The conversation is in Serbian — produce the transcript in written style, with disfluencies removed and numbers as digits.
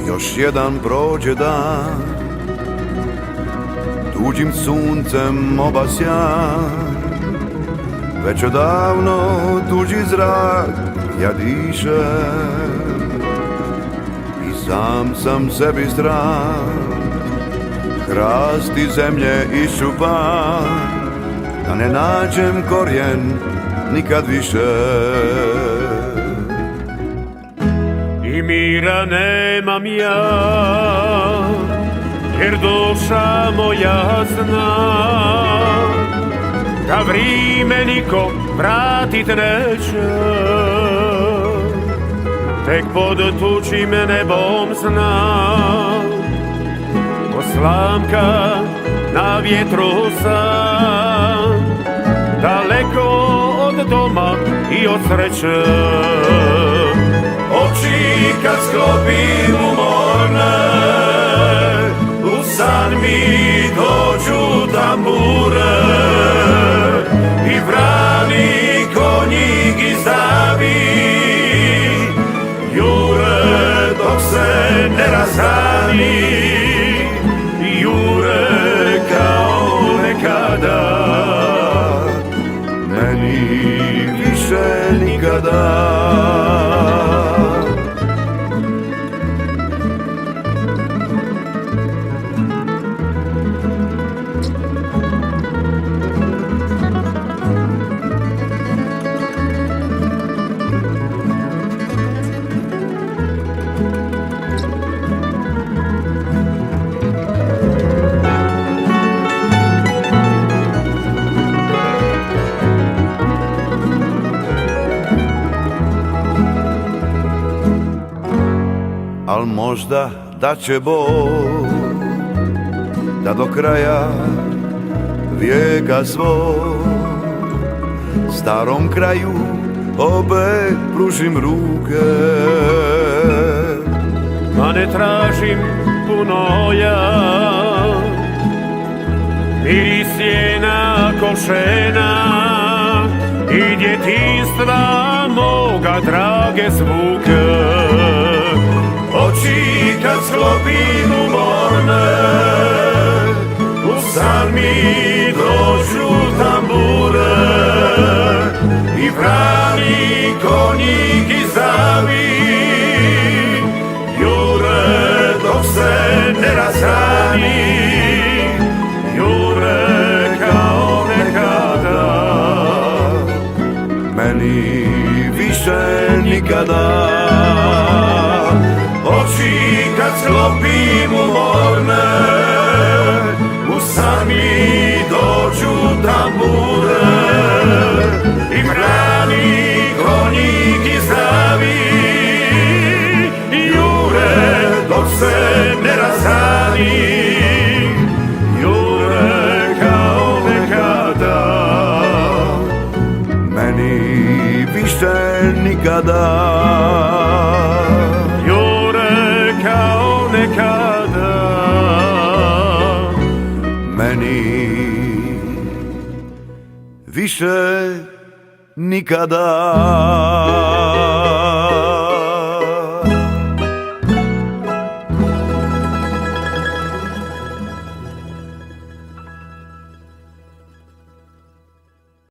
Još jedan prođe dan, tuđim suncem obasjan, već odavno tuđi zrak ja dišem i sam sam sebi stran, hrasti zemlje iščupan, da ne nađem korijen nikad više. I mira nemam ja, jer duša moja zna da vrime niko vratit neće. Tek pod tučim nebom znam, ko slamka na vjetru sam, daleko od doma i od sreće. Oči kad sklopim umorne, u san mi dođu tambure i vrani konji gizdavi jure dok se ne razrani, jure kao nekada, meni više nikada. Al možda da će Bog da do kraja vijeka svog starom kraju opet pružim ruke. Ma ne tražim puno ja, miris sjena košena i djetinjstva moga drage zvuke. Oči kad sklopim umorne, u san mi dođu tambure i vrani konji gizdavi jure dok se ne razrani, jure kao nekada, meni više nikada. Oči kad sklopim umorne, u san mi dođu tambure i vrani konji gizdavi jure dok se ne razrani, jure kao nekada, meni više nikada. kao nekada, meni više nikada.